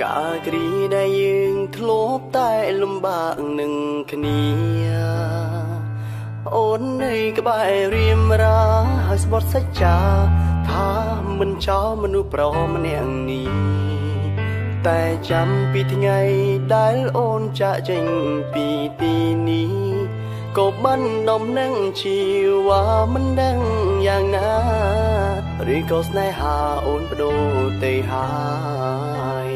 กากรีได้ยืงทลบใต้ลมบากหนึ่งคเนียโอนในกระบายเรียมราสบดสัจจาถ้ามันเจ้ามนุษย์ปลอมแนงนี้แต่จำปีที่ไงได้โอนจะเจงปีตีนี้ก็บันดมนั่งชีว่ามันดังอย่างนาหรือก็สนายหาโอนประโดเตหาย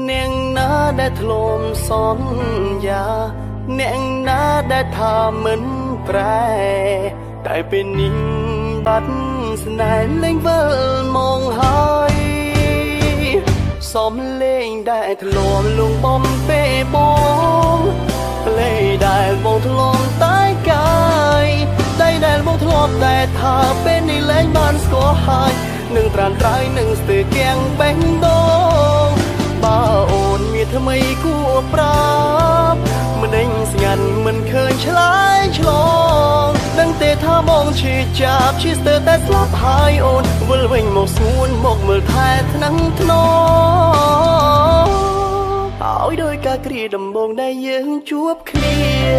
เนียงนาได้ถล่มซ้อนยาเนียงนาได้ทำเหมือนแปรกลายเป็นนิ่งบัดสนายเล่งเวลมองหายซ้อมเล่งได้ถล่มลงบอมเป้บงเล่ได้บงถล่มใต้กายได้บงถล่มแต่ถ้าเป็นในแรงบ้านสกอหายหนึ่งตรานตรายหนึ่งสตือแกงแบงดงบ้าโอนมีทำไมกู้ปราบมันได้สิงันมันเคยฉลายฉลองดังเตะท่ามองชีจับชีสเตอร์แต่สลับหายโอนวัลเวงหมกสูนหมกมือแทนนังทนอเอาโดยกากรีดำบงได้ยืงจวบเคลีย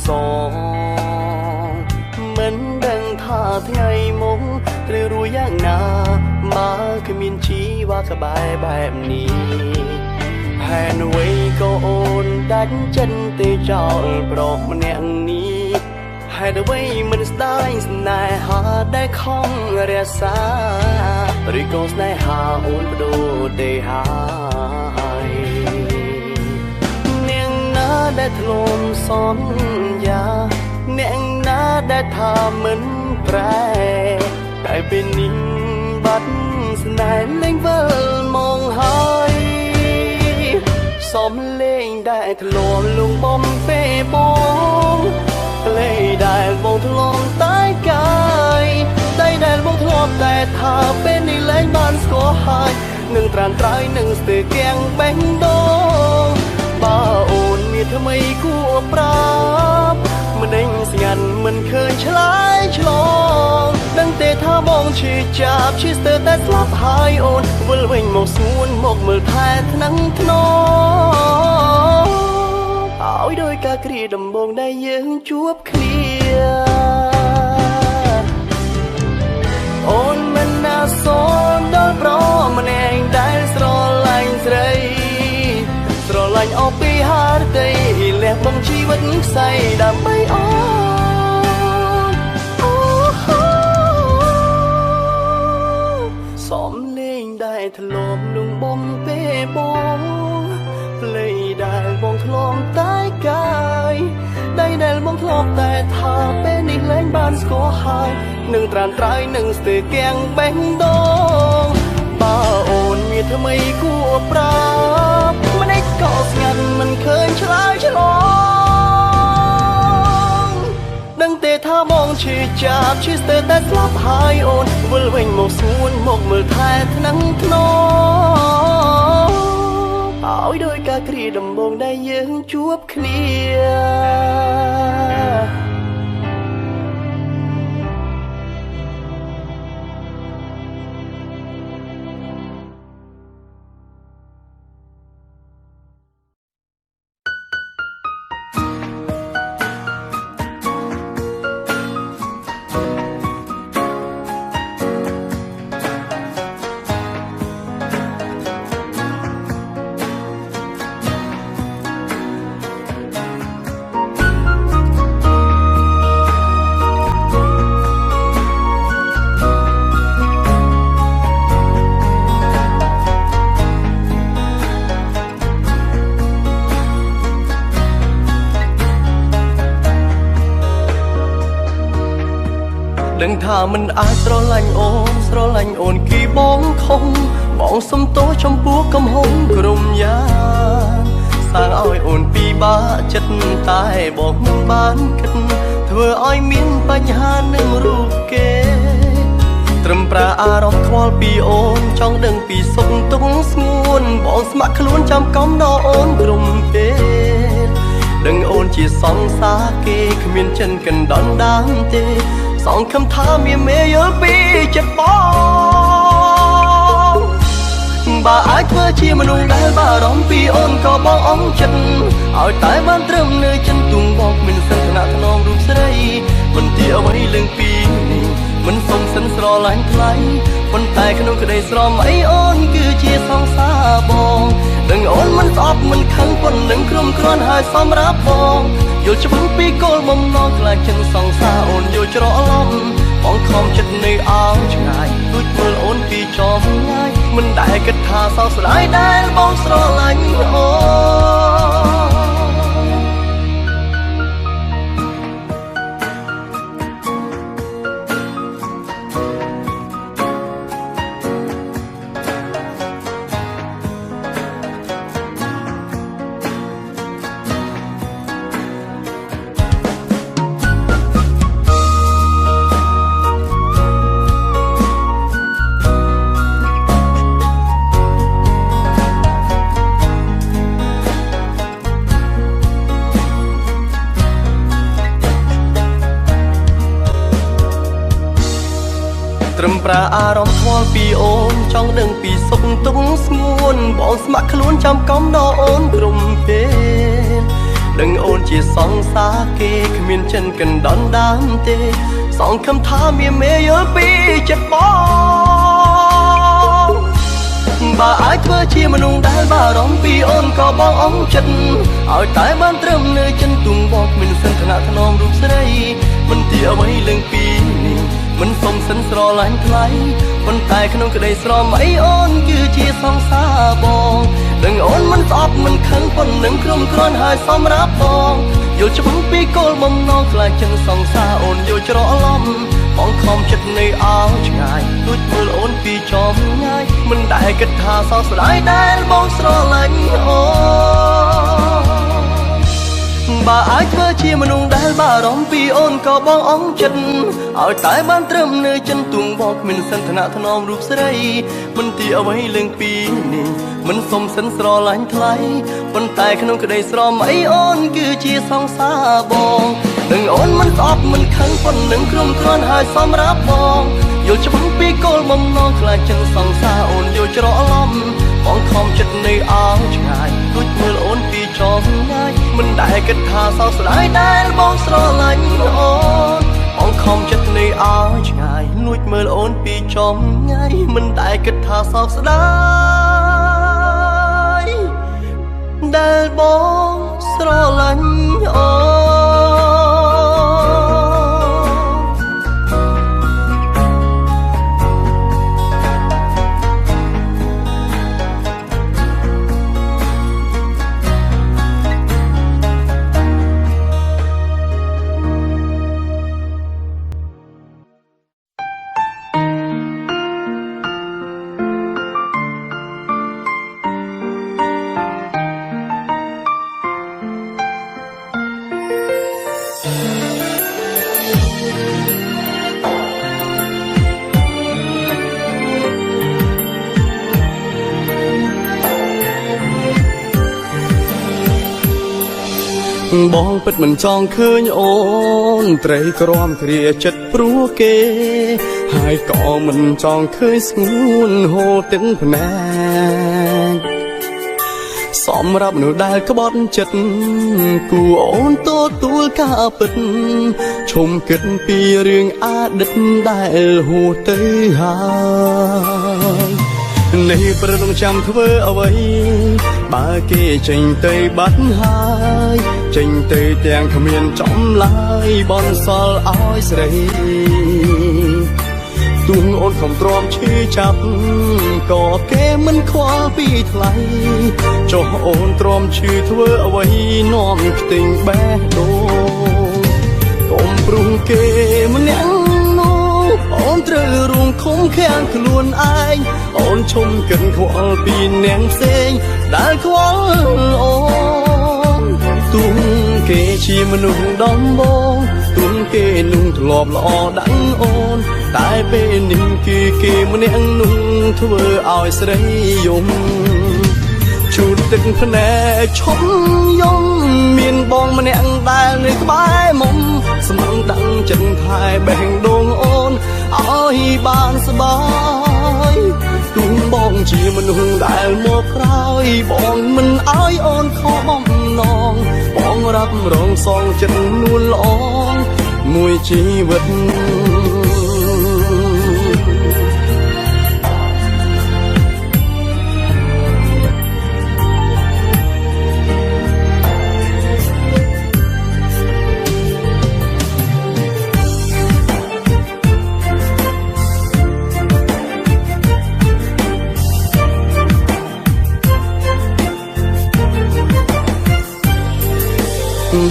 สองเหมือนดังท่าไงมงหรือรู้อย่างนามาคือมินชี้ว่ากระบายแบบนี้แผนไว้ก็โอนดันจันเตจอลปลอกมันแนงนี้ให้ได้ไว้มันได้สนายหาได้คล่องเรียสาหรือก็สนายหาโอนประดูได้หายได้ถล่มซ้อนยาเนียงนาได้ทำเหมือนแปรกลายเป็นนิ่งบัดสนายเล่งเวลมองหายซ้อมเล่งได้ถล่มลงบอมเป้บงเล่ได้บงถล่มใต้กายได้บงถล่มแต่ถ้าเป็นในแรงบ้านสกอหายหนึ่งตรานตรายหนึ่งสตือแกงแบงดงบ้าโอนมีทำไมกู้ปราบมันเด้งสิงันมันเคยฉลายฉลองดังเตะท่ามองชีจับชีสเตอร์แต่สลับหายโอนวัลเวงหมกสูนหมกมือแทนนังทนอเอาโดยกากรีดำบงได้ยืงจวบเคลียโอนมันน่าสนดอลปลอมมันเองได้สโลไลน์ใส่สโลไลน์ออกไปหาได้แลกบังชีวิตใส่ดำไม่ออกซ้อมเล่งได้ถล่มลงบอมเป้บงเลยได้บงถล่มใต้กายได้บงถล่มแต่ถ้าเป็นอีกแรงบ้านสกอหายหนึ่งตรานตรายหนึ่งสตือแกงแบงดงบ้าโอนมีทำไมกู้ปราบมันได้ก่อสันมันเคยฉลายฉลองดังเตะท่ามองชีจับชีสเตอร์แต่สลับหายโอนวัลเวงหมกสูนหมกมือแทนนังทนอเอาโดยกากรีดำบงได้ยืงจวบเคลีย ដឹងថាមិនអាចស្រឡាញ់អូនគឺបងខំបងសុំទោសចំពោះកំហុសក្រុមយ៉ាងសាងឲ្យអូនពិបាកចិត្តតែបងមិនបានគិតធ្វើឲ្យមានបញ្ហានឹងរូបគេត្រឹមប្រាអារម្មណ៍ខ្វល់ពីអូនចង់ដឹងពីសុខទុក្ខស្ងួនបងស្ម័គ្រខ្លួនចាំកំដរអូនក្រុមពេកដឹងអូនជាសង្សារគេគ្មានចិនកណ្ដន់ដានទេសងខំថាមានមេយល់ពីចិត្តបងបើអាចធ្វើជាមនុស្សដែលបារម្ភពីអូនក៏បងអង់ចិត្តឲ្យតែបានត្រឹមនៅចិនទុំបងមិនសិនថ្នាក់ថ្នមរូបស្រីមិនទីអ្វីលើងពីនេះមិនសុំសិនស្រឡាញ់ថ្លៃប៉ុន្តែក្នុងក្តីស្រមអីអូនគឺជាសង្សារបងដឹងអូនមិនស្អប់មិនខឹងប៉ុណ្ណឹងក្រុមគ្រាន់ហើយសម្រាប់បងយល់ច្បាស់ពីគោលបំណងខ្លាចចិនសង្សារអូនយល់ច្រឡំបងខំចិត្តនៅអោឆ្ងាយដូចមើលអូនពីចំងាយមិនដែលគិតថាសោកស្ដាយដែលបងស្រឡាញ់អូនត្រឹមប្រាអារម្មណ៍ខ្វល់ពីអូនចង់ដឹងពីសុខទុក្ខស្ងួនបងស្ម័គ្រខ្លួនចាំកំដរអូនក្រុមពេកដឹងអូនជាសង្សារគេគ្មានចិនកណ្ដន់ដានទេសងខំថាមានមេយល់ពីចិត្តបងបើអាចធ្វើជាមនុស្សដែលបារម្ភពីអូនក៏បងអង់ចិត្តឲ្យតែបានត្រឹមនៅចិនទុំបងមិនសិនថ្នាក់ថ្នមរូបស្រីមិនទីអ្វីលើងពីនេះមិនសុំសិនស្រឡាញ់ថ្លៃប៉ុន្តែក្នុងក្តីស្រមអីអូនគឺជាសង្សារបងដឹងអូនមិនស្អប់មិនខឹងប៉ុណ្ណឹងក្រុមគ្រាន់ហើយសម្រាប់បងយល់ច្បាស់ពីគោលបំណងខ្លាចចិនសង្សារអូនយល់ច្រឡំបងខំចិត្តនៅអោឆ្ងាយដូចមើលអូនពីចំងាយមិនដែលគិតថាសោកស្ដាយដែលបងស្រឡាញ់អូនបើអាចធ្វើជាមនុស្សដែលបារម្ភពីអូនក៏បងអង់ចិត្តឲ្យតែបានត្រឹមនៅចិនទុំបងគ្មានសិនថ្នាក់ថ្នមរូបស្រីមិនទីអ្វីលើងពីនេះមិនសុំសិនស្រឡាញ់ថ្លៃប៉ុន្តែក្នុងក្តីស្រមអីអូនគឺជាសង្សារបងដឹងអូនមិនស្អប់មិនខឹងប៉ុណ្ណឹងក្រុមគ្រាន់ហើយសម្រាប់បងយល់ច្បាស់ពីគោលបំណងខ្លាចចិនសង្សារអូនយល់ច្រឡំបងខំចិត្តនៅអោឆ្ងាយដូចមើលអូនពីចំងាយមិនដែលគិតថាសោកស្ដាយដែលបងស្រឡាញ់អូនបងខំចិត្តនៅអោឆ្ងាយលួចមើលអូនពីចំងាយមិនដែលគិតថាសោកស្ដាយដែលបងស្រឡាញ់អូន បងពិតមិនចង់ឃើញអូនត្រីក្រំគ្រាចិត្តព្រោះគេហើយក៏មិនចង់ឃើញស្ងួនហូរទឹកភ្នែកសម្រាប់មនុស្សដែលក្បត់ចិត្តគួរអូនទទួលការពិតឈុំគិតពីរឿងអតីតដែលហួសទៅហើយនេះប្រឹងចាំធ្វើអ្វីបើគេចេញទៅបាត់ហើយចេញទៅទាំងគ្មានចំឡាយបនសល់ឲ្យស្រីទួងអូនខំទ្រាំឈឺចាប់ក៏គេមិនខ្វល់ពីថ្លៃចុះអូនទ្រាំឈឺធ្វើអ្វីនាំខ្ទិញបេះដូងកុំព្រុងគេម្នាក់នោះ ត្រូវរួមខំខាំងខ្លួនឯងអូនឈុំកិនខ្វល់ពីអ្នកផ្សេងដែលខ្វល់អូនទុំគេជាមនុស្សដំបងទុំគេនឹងធ្លាប់ល្អដាំងអូនតែពេលនេះគឺគេម្នាក់នោះធ្វើឲ្យស្រីយំជូតទឹកភ្នែកឈប់យំមានបងម្នាក់ដែលនៅក្បែរមុំស្មងដឹងចិនថែបេះដូងអូនឲ្យបានសប្បាយទុំបងជាមនុស្សដែលមកក្រោយបងមិនឲ្យអូនខកបំណងបងរ៉ាប់រងសងចិត្តនួនល្អមួយជីវិត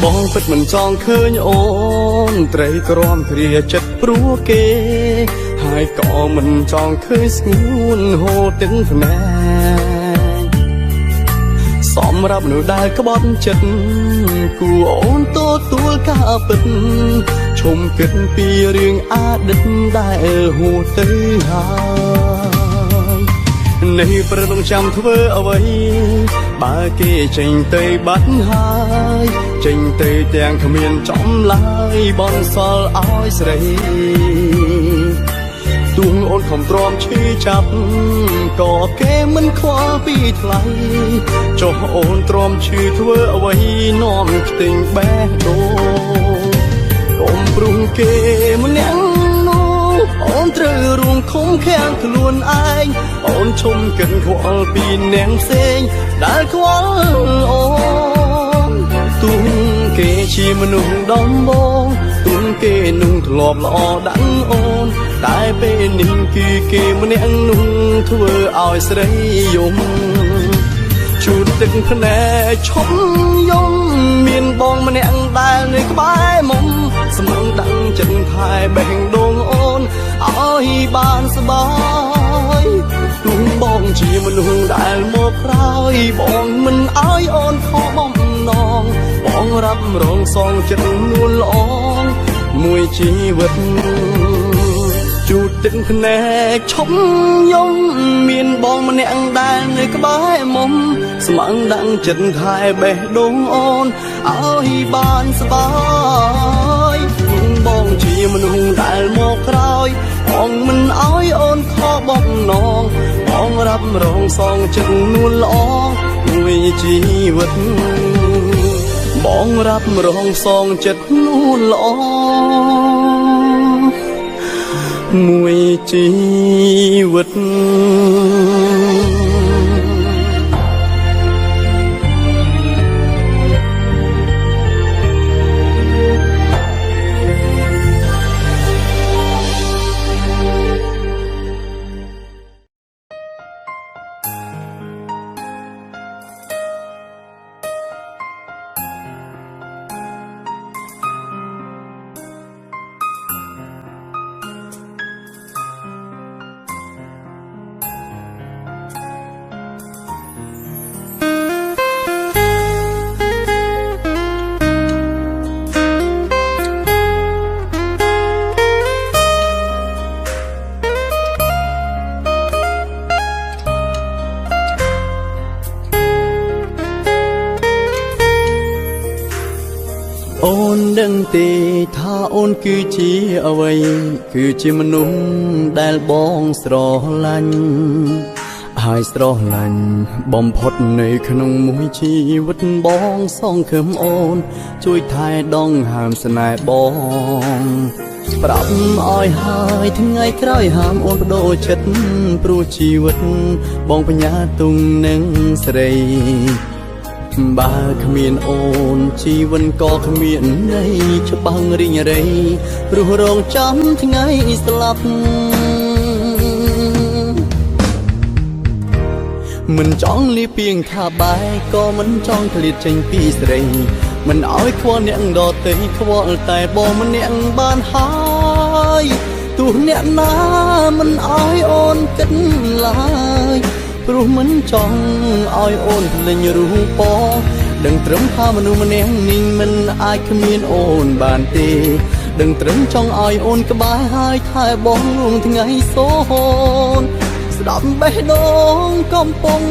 បងពិតមិនចង់ឃើញអូនត្រីក្រំគ្រាចិត្តព្រោះគេហើយក៏មិនចង់ឃើញស្ងួនហូរទឹកភ្នែកសម្រាប់មនុស្សដែលក្បត់ចិត្តគួរអូនទទួលការពិតឈុំគិតពីរឿងអតីតដែលហួសទៅហើយនេះប្រដងចាំធ្វើអ្វីបើគេចេញទៅបាត់ហើយចេញទៅទាំងគ្មានចំឡើយបនសល់ឲ្យស្រីទួងអូនខំទ្រាំឈឺចាប់ក៏គេមិនខ្វល់ពីថ្លៃចុះអូនទ្រាំឈឺធ្វើអ្វីនាំខ្ទេញបេះដូងកុំព្រុងគេម្នាក់នោះអូនត្រូវរួមខំខាំងខ្លួនឯងអូនឈុំកិនខ្វល់ពីអ្នកផ្សេងដែលខ្វល់អូនទុំគេជាមនុស្សដំបងទុំគេនឹងធ្លាប់ល្អដាំងអូនតែពេលនេះគឺគេម្នាក់នោះធ្វើឲ្យស្រីយំជូតទឹកភ្នែកឈប់យំមានបងម្នាក់ដែលនៅក្បែរមុំស្មងដឹងចិត្តថែបេះដូងអូនឲ្យបានសប្បាយទុំបងជាមនុស្សដែលមកក្រោយបងមិនឲ្យអូនខកបំណងបងរ៉ាប់រងសងចិត្តនួនល្អមួយជីវិតជូតទឹកភ្នែកឈប់យំមានបងម្នាក់ដែលនៅក្បែរមុំស្មងដឹងចិត្តថែបេះដូងអូនឲ្យបានសប្បាយបងជាមនុស្សដែលមកក្រោយបងមិនឲ្យអូនខកបំណងបងរ៉ាប់រងសងចិត្តនួនល្អមួយជីវិតបងរ៉ាប់រងសងចិត្តនួនល្អមួយជីវិតអូនដឹងទេថាអូនគឺជាអ្វីគឺជាមនុស្សដែលបងស្រឡាញ់ហើយស្រឡាញ់បំផុតនៅក្នុងមួយជីវិតបងសងខឹមអូនជួយថែដងហាមស្នេហ៍បងប្រាប់ឲ្យហើយថ្ងៃក្រោយហាមអូនបដូរចិត្តព្រោះជីវិតបងបញ្ញាទុំនឹងស្រីបើគ្មានអូនជីវិតក៏គ្មានន័យច្បាំងរីងរៃព្រោះរងចាំថ្ងៃស្លាប់មិនចង់លីពីងថាបែកក៏មិនចង់ឃ្លាតចេញពីស្រីមិនឲ្យខ្វល់អ្នកដទៃខ្វល់តែបងម្នាក់បានហើយទ ទូអ្នកណាមិនអោយអូនគិតឡើយព្រោះមិនចង់ឲ្យអូនភ្លេចរូបបងដឹងត្រឹមថាមនុស្សម្នាក់នេះមិនអាចគ្មានអូនបានទេដឹងត្រឹមចង់ឲ្យអូនក្បែរហើយថែបងលួងថ្ងៃសូនស្ដាប់បេះដូងកំពុង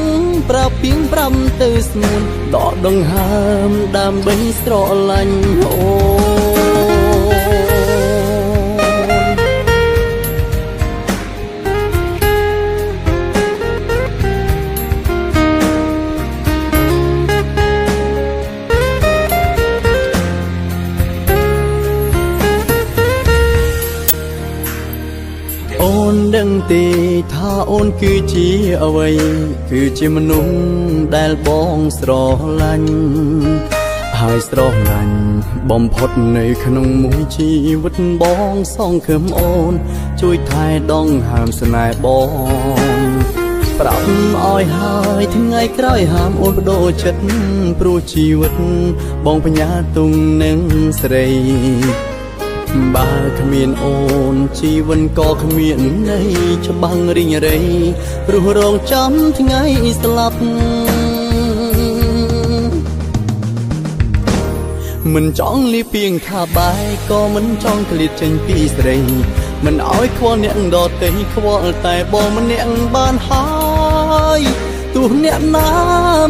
ប្រាប់ពីង5ទៅស្មួនដកដង្ហើមដើម្បីស្រឡាញ់អូអូនដឹងទេថាអូនគឺជាអ្វីគឺជាមនុស្សដែលបងស្រឡាញ់ហើយស្រឡាញ់បំផុតនៅក្នុងមួយជីវិតបងសងខឹមអូនជួយថែដងហាមស្នេហ៍បងប្រាប់ឲ្យហើយថ្ងៃក្រោយហាមអូនបដូរចិត្តព្រោះជីវិតបងបញ្ញាទុំនឹងស្រីបើគ្មានអូនជីវិតក៏គ្មានន័យច្បាំងរីងរៃព្រោះរងចាំថ្ងៃស្លាប់មិនចង់លីពីងថាបាយក៏មិនចង់ឃ្លាតចេញពីស្រីមិនឲ្យខ្វល់អ្នកដទៃខ្វល់តែបងម្នាក់បានហើយទោះអ្នកណា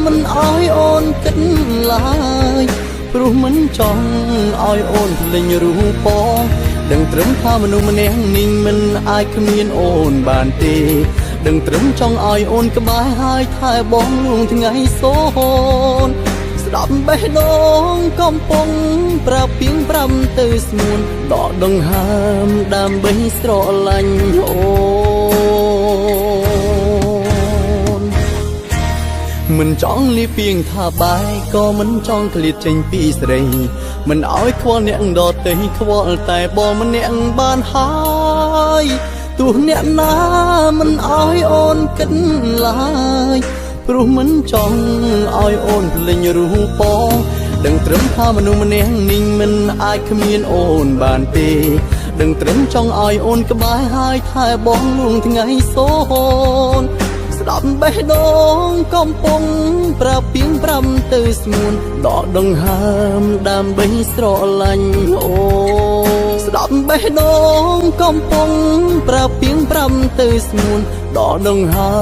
មិនឲ្យអូនគិតឡើយព្រោះមិនចង់ឲ្យអូនភ្លេចរូបបងដឹងត្រឹមថាមនុស្សម្នាក់នេះមិនអាចគ្មានអូនបានទេដឹងត្រឹមចង់ឲ្យអូនក្បែរហើយថែបងលួងថ្ងៃសូនស្ដាប់បេះដូងកំពុងប្រាប់ពីង5ទៅស្មួនដកដង្ហើមដើម្បីស្រឡាញ់អូនមិនចង់លីពីងថាបាយក៏មិនចង់ឃ្លាតចេញពីស្រីមិនឲ្យខ្វល់អ្នកដទៃខ្វល់តែបងម្នាក់បានហើយទោះអ្នកណាមិនឲ្យអូនគិតឡើយព្រោះមិនចង់ឲ្យអូនភ្លេចរូបបងដឹងត្រឹមថាមនុស្សម្នាក់នេះមិនអាចគ្មានអូនបានទេដឹងត្រឹមចង់ឲ្យអូនក្បែរហើយថែបងលួងថ្ងៃសូនស្ដាប់បេះដូងកំពុងប្រាប់ពីង5ទៅស្មួនដកដង្ហើមដើម្បីស្រឡាញ់អូស្ដាប់បេះដូងកំពុងប្រាប់ពីង5ទៅស្មួនដកដង្ហើ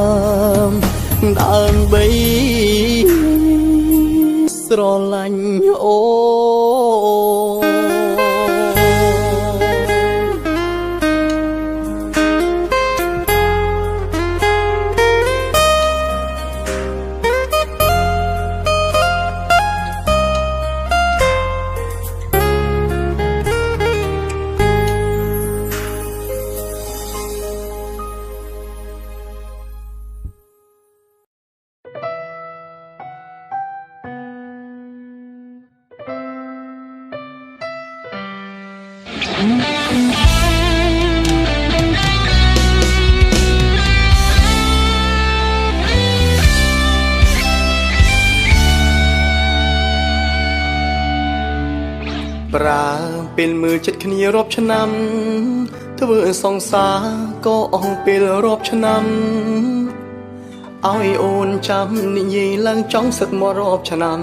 មដើម្បីស្រឡាញ់អូប្រើពេលមើលចិត្តគ្នារាប់ឆ្នាំធ្វើសង្សារក៏អស់ពេលរាប់ឆ្នាំឲ្យអូនចាំនិយាយឡើងចង់សឹកមករាប់ឆ្នាំ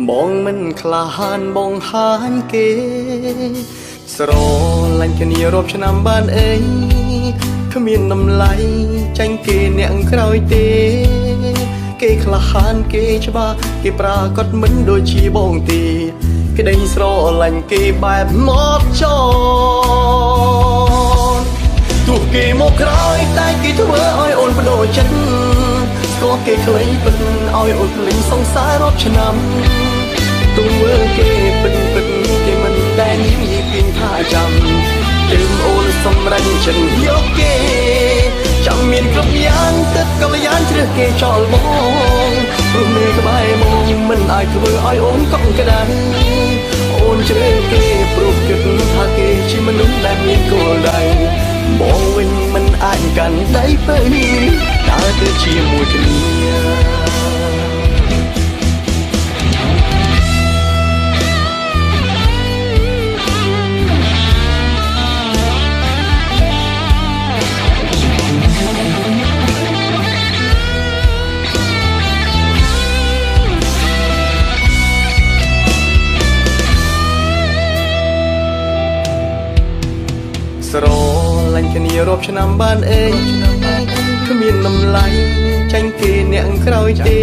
បងមិនក្លាហានបងហាញគេស្រឡាញ់គ្នារាប់ឆ្នាំបានអីគ្មានតម្លៃចាញ់គេអ្នកក្រោយទេគេក្លាហានគេច្បាស់គេប្រាកដមិនដូចជាបងទេក្តីស្រឡាញ់គេបែបមកចនទោះគេមកក្រោយតែគេធ្វើឲ្យអូនបដូរចិត្តស្គាល់គេខ្លីពិតឲ្យអូនភ្លេចសង្សាររាប់ឆ្នាំទោះមើលគេពិតគេមិនដែលនិយាយពីថាចាំទើបអូនសម្រេចចិត្តយកគេចាំមានគ្រប់យ៉ាងទឹកកល្យានជ្រើសគេចោលបងព្រោះនៅក្បែរមកមិនអាចធ្វើឲ្យអូនកក់ក្ដៅអូនជ្រើសគេព្រោះគិតថាគេជាមនុស្សដែលមានគោលដៅបងវិញមិនអាចកាន់ដៃពើដើរទៅជាមួយគ្នា ស្រឡាញ់គ្នារាប់ឆ្នាំបានអីគ្មានតម្លៃចាញ់គេអ្នកក្រោយទេ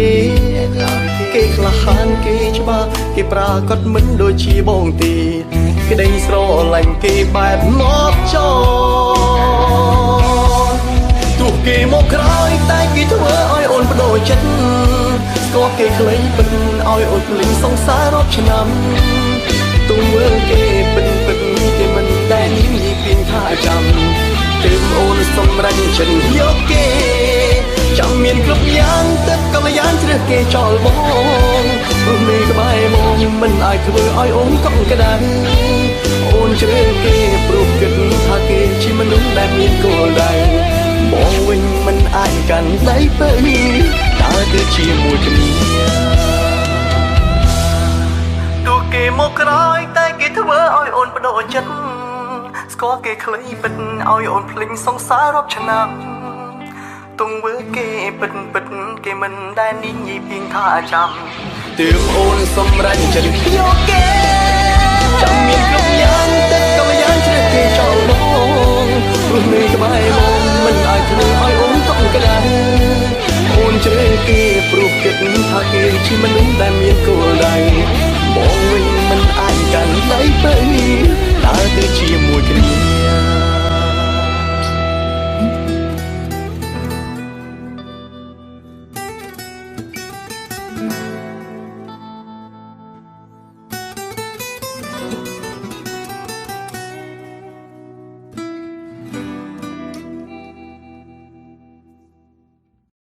គេក្លាហានគេច្បាស់គេប្រាកដមិនដូចជាបងទេក្តីស្រឡាញ់គេបែបនប់ចោលទោះគេមកក្រោយតែគេធ្វើឲ្យអូនបដូរចិត្តស្គាល់គេខ្លីពិតឲ្យអូនភ្លេចសង្សាររាប់ឆ្នាំទង្វើគេពិតគេមិនដែលនិយាយពីថាចាំទើបអូនសម្រេចចិត្តយកគេចាំមានគ្រប់យ៉ាងទឹកកល្យានជ្រើសគេចោលបងព្រោះមេក្បែរបងមិនអាចធ្វើឲ្យអូនកក់ក្ដៅអូនជ្រើសគេព្រោះគិតថាគេជាមនុស្សដែលមានគោលដៅបងវិញមិនអាចកាន់ដៃពេញដើរទៅជាមួយគ្នាទោះគេមកក្រោយតែគេធ្វើឲ្យអូនបដូរចិត្តស្គាល់គេខ្លីពិតឲ្យអូនភ្លេចសង្សាររាប់ឆ្នាំទង្វើគេពិតគេមិនដែលនិយាយពីថាចាំទើបអូនសម្រេចចិត្តយកគេចាំមានគ្រប់យ៉ាងតែ